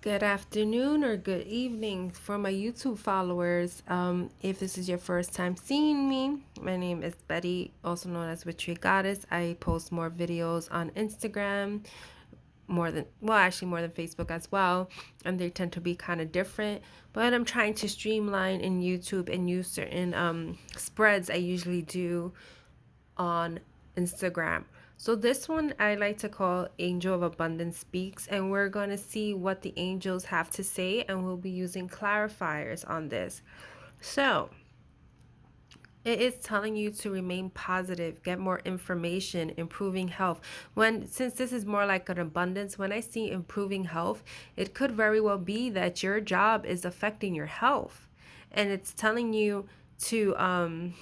Good afternoon or good evening for my YouTube followers. If this is your first time seeing me, my name is Betty, also known as WitcheryGoddess. I post more videos on Instagram, more than Facebook as well, and they tend to be kind of different. But I'm trying to streamline in YouTube and use certain spreads I usually do on Instagram. So this one I like to call Angel of Abundance Speaks, and we're going to see what the angels have to say, and we'll be using clarifiers on this. So it is telling you to remain positive, get more information, improving health. Since this is more like an abundance, when I see improving health, it could very well be that your job is affecting your health, and it's telling you to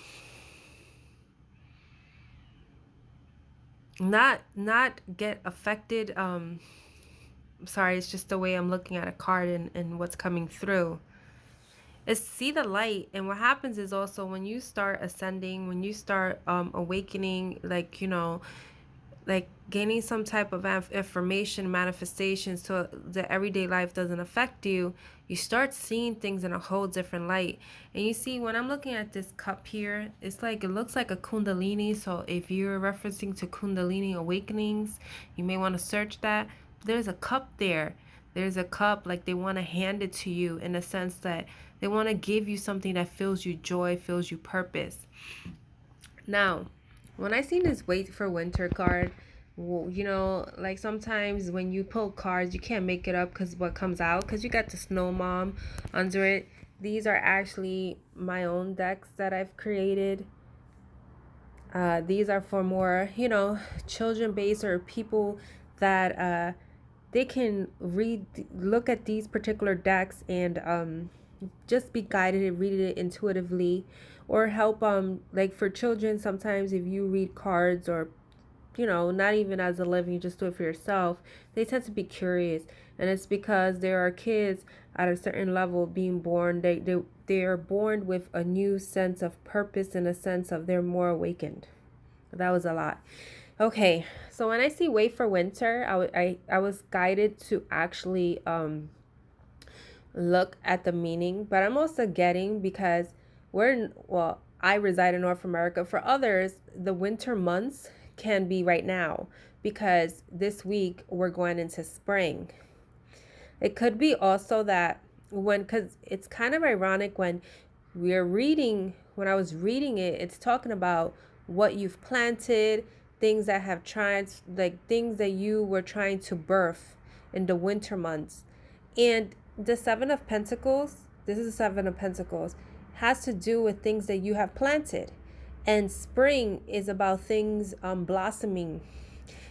not get affected. Sorry, it's just the way I'm looking at a card and what's coming through is see the light. And what happens is also when you start ascending, when you start awakening, like like gaining some type of information, manifestation, so the everyday life doesn't affect you, you start seeing things in a whole different light. And you see, when I'm looking at this cup here, it's like, it looks like a kundalini. So if you're referencing to kundalini awakenings, you may want to search that. There's a cup there. There's a cup, like they want to hand it to you in a sense that they want to give you something that fills you joy, fills you purpose. Now, when I seen this wait for winter card, like sometimes when you pull cards, you can't make it up because what comes out, because you got the snow mom under it. These are actually my own decks that I've created. These are for more, children based or people that they can look at these particular decks and just be guided and read it intuitively, or help like for children. Sometimes if you read cards, or not even as a living, just do it for yourself, they tend to be curious. And it's because there are kids at a certain level being born, they are born with a new sense of purpose, and a sense of they're more awakened. That was a lot. Okay, so when I see wait for winter, I was guided to actually look at the meaning, but I'm also getting, because I reside in North America. For others, the winter months can be right now, because this week we're going into spring. It could be also that because it's kind of ironic when I was reading it, it's talking about what you've planted, things that have tried, like things that you were trying to birth in the winter months. And the Seven of Pentacles, this is the Seven of Pentacles, has to do with things that you have planted. And spring is about things blossoming.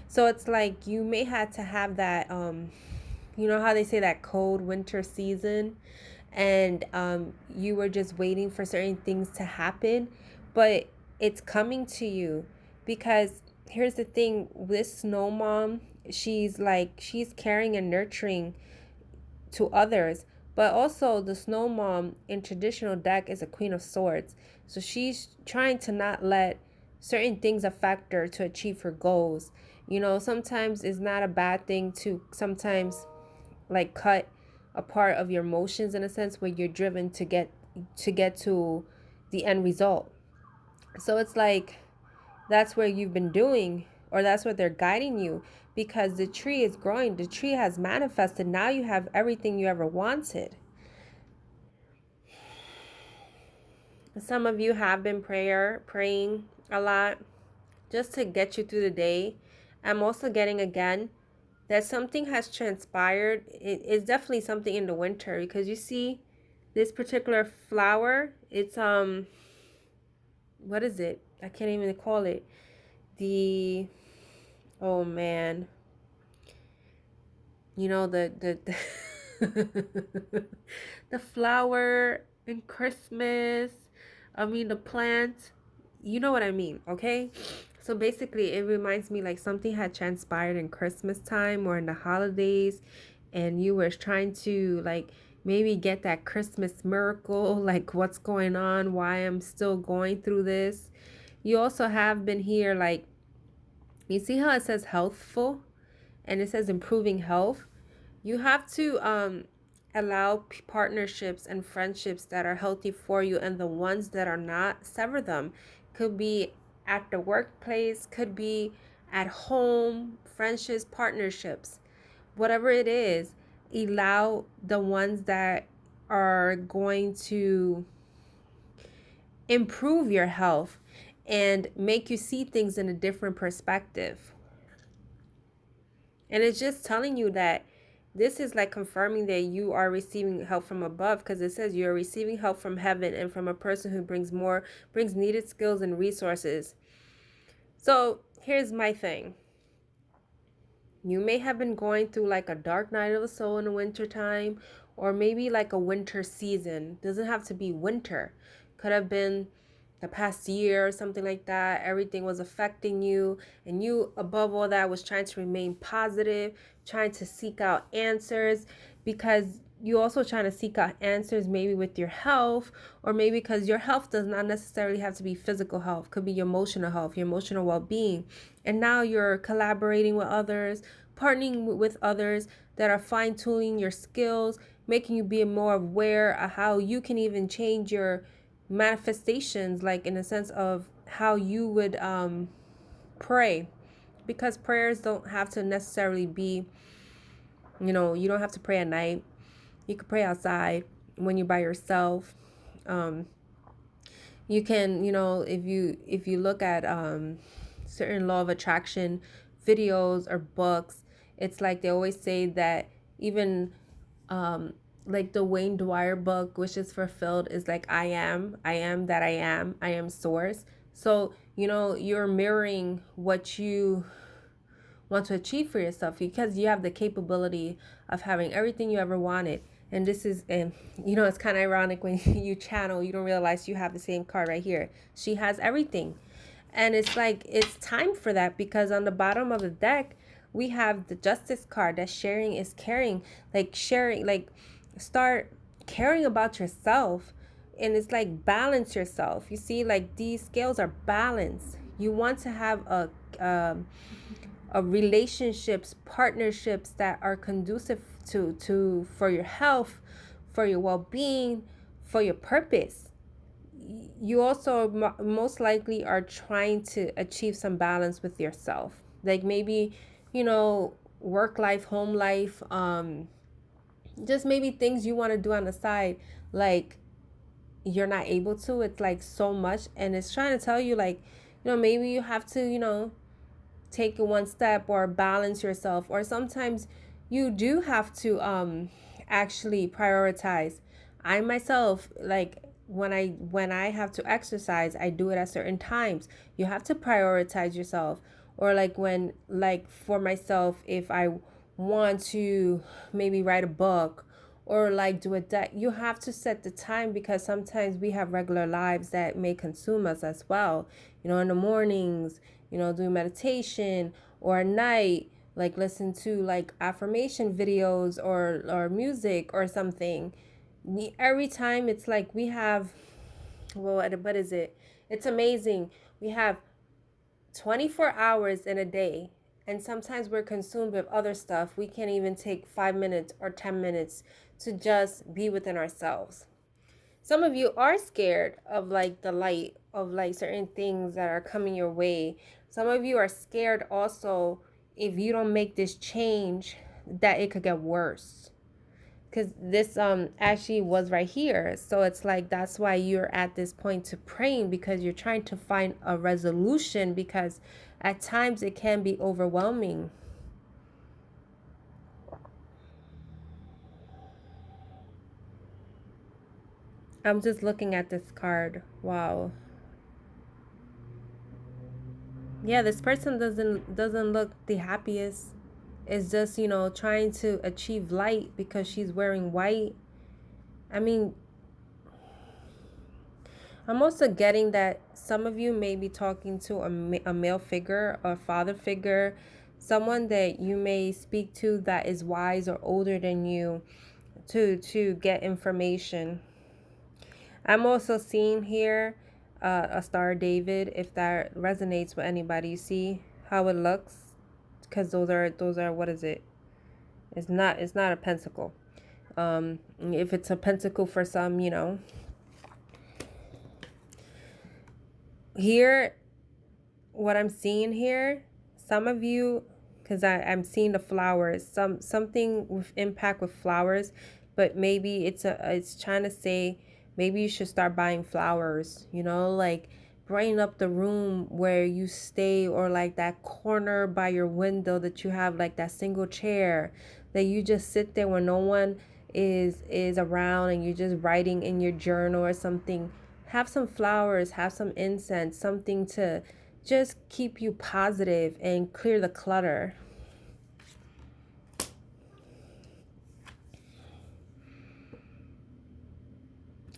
So it's like you may have to have that, you know how they say that cold winter season, and you were just waiting for certain things to happen, but it's coming to you. Because here's the thing, this snow mom, she's caring and nurturing to others. But also the snow mom in traditional deck is a Queen of Swords. So she's trying to not let certain things affect her to achieve her goals. Sometimes it's not a bad thing to sometimes like cut a part of your emotions, in a sense where you're driven to get to the end result. So it's like that's where you've been doing, or that's what they're guiding you, because the tree is growing, the tree has manifested. Now you have everything you ever wanted. Some of you have been praying a lot just to get you through the day. I'm also getting again that something has transpired. It is definitely something in the winter, because you see this particular flower, it's what is it? I can't even call it. The Oh man. The the flower in Christmas. I mean the plant. You know what I mean, okay? So basically it reminds me like something had transpired in Christmas time or in the holidays, and you were trying to like maybe get that Christmas miracle, like what's going on, why I'm still going through this. You also have been here, like you see how it says healthful and it says improving health. You have to allow partnerships and friendships that are healthy for you, and the ones that are not, sever them. Could be at the workplace, could be at home, friendships, partnerships, whatever it is. Allow the ones that are going to improve your health and make you see things in a different perspective. And it's just telling you that this is like confirming that you are receiving help from above, because it says you're receiving help from heaven and from a person who brings needed skills and resources. So here's my thing. You may have been going through like a dark night of the soul in the winter time, or maybe like a winter season. Doesn't have to be winter. Could have been the past year or something like that. Everything was affecting you, and you, above all that, was trying to remain positive, trying to seek out answers, because you also trying to seek out answers maybe with your health, or maybe because your health does not necessarily have to be physical health. Could be your emotional health, your emotional well-being. And now you're collaborating with others, partnering with others that are fine-tuning your skills, making you be more aware of how you can even change your manifestations, like in a sense of how you would pray, because prayers don't have to necessarily be, you don't have to pray at night. You could pray outside when you're by yourself. um you can, if you look at certain law of attraction videos or books, it's like they always say that even um like the Wayne Dwyer book, which is fulfilled, is like I am that I am source. So you're mirroring what you want to achieve for yourself, because you have the capability of having everything you ever wanted. And this is, and it's kind of ironic when you channel, you don't realize you have the same card right here. She has everything. And it's like, it's time for that, because on the bottom of the deck, we have the Justice card, that sharing is caring. Like sharing, like start caring about yourself. And it's like balance yourself. You see, like these scales are balanced. You want to have of relationships, partnerships that are conducive to for your health, for your well-being, for your purpose. You also most likely are trying to achieve some balance with yourself, like maybe work life, home life, just maybe things you want to do on the side, like you're not able to. It's like so much, and it's trying to tell you, like, maybe you have to take it one step or balance yourself, or sometimes you do have to actually prioritize. I myself, like, when I have to exercise, I do it at certain times. You have to prioritize yourself. Or like when, like for myself, if I want to maybe write a book or like do a deck, you have to set the time, because sometimes we have regular lives that may consume us as well. In the mornings, do meditation, or at night, like listen to like affirmation videos or music or something. Every time it's like we have, well, what is it? It's amazing. We have 24 hours in a day, and sometimes we're consumed with other stuff. We can't even take 5 minutes or 10 minutes to just be within ourselves. Some of you are scared of like the light of like certain things that are coming your way. Some of you are scared also, if you don't make this change, that it could get worse. Because this actually was right here. So it's like, that's why you're at this point to praying, because you're trying to find a resolution, because at times it can be overwhelming. I'm just looking at this card. Wow. Yeah, this person doesn't look the happiest. It's just, trying to achieve light because she's wearing white. I mean, I'm also getting that some of you may be talking to a male figure, a father figure, someone that you may speak to that is wise or older than you, to get information. I'm also seeing here a Star of David, if that resonates with anybody. You see how it looks? Because those are what is it? It's not a pentacle. If it's a pentacle for some, you know. Here, what I'm seeing here, some of you, because I'm seeing the flowers, something with impact with flowers, but maybe it's trying to say maybe you should start buying flowers, you know, like brighten up the room where you stay, or like that corner by your window that you have, like that single chair that you just sit there when no one is around, and you're just writing in your journal or something. Have some flowers, have some incense, something to just keep you positive and clear the clutter.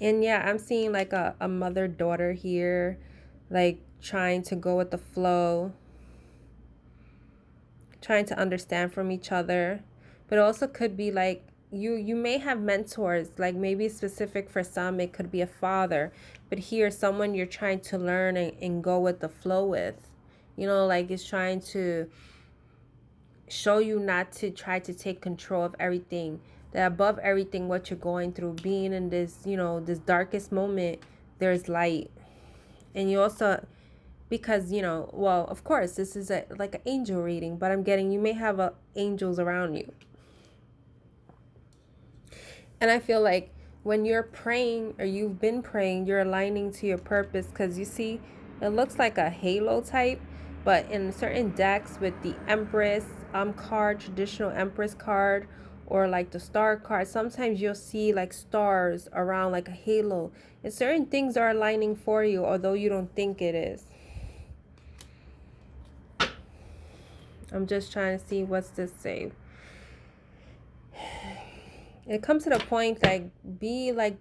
And yeah, I'm seeing like a mother-daughter here, like trying to go with the flow, trying to understand from each other. But it also could be like you may have mentors, like maybe specific for some, it could be a father. But here, someone you're trying to learn and go with the flow with. You know, like it's trying to show you not to try to take control of everything, that above everything what you're going through, being in this, you know, this darkest moment, there's light. And you also, because, you know, well, of course this is a like an angel reading, but I'm getting, you may have angels around you. And I feel like when you're praying, or you've been praying, you're aligning to your purpose, because you see, it looks like a halo type, but in certain decks with the Empress card, traditional Empress card, or like the star card, sometimes you'll see like stars around like a halo, and certain things are aligning for you, although you don't think it is. I'm just trying to see what's this say. It comes to the point, like, be like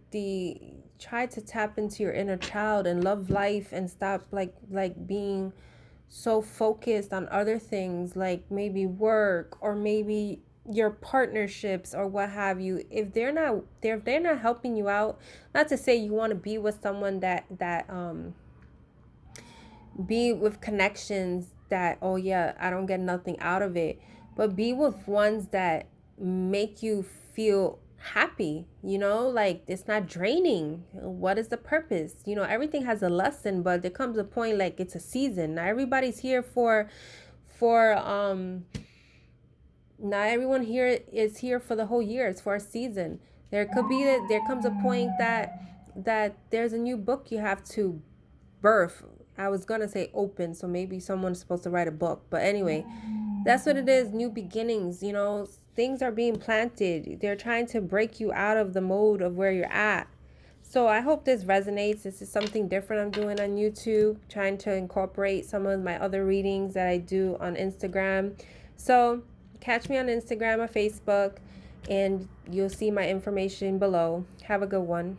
try to tap into your inner child and love life, and stop like being so focused on other things, like maybe work, or maybe your partnerships, or what have you. If they're not helping you out, not to say you want to be with someone that be with connections that, oh yeah, I don't get nothing out of it, but be with ones that make you feel happy, you know, like it's not draining. What is the purpose? You know, everything has a lesson, but there comes a point, like it's a season. Not everybody's here for not everyone here is here for the whole year. It's for a season. There could be that there comes a point that there's a new book you have to birth. I was gonna say open, so maybe someone's supposed to write a book. But anyway, that's what it is. New beginnings, you know, things are being planted. They're trying to break you out of the mode of where you're at. So I hope this resonates. This is something different I'm doing on YouTube, trying to incorporate some of my other readings that I do on Instagram. So catch me on Instagram or Facebook, and you'll see my information below. Have a good one.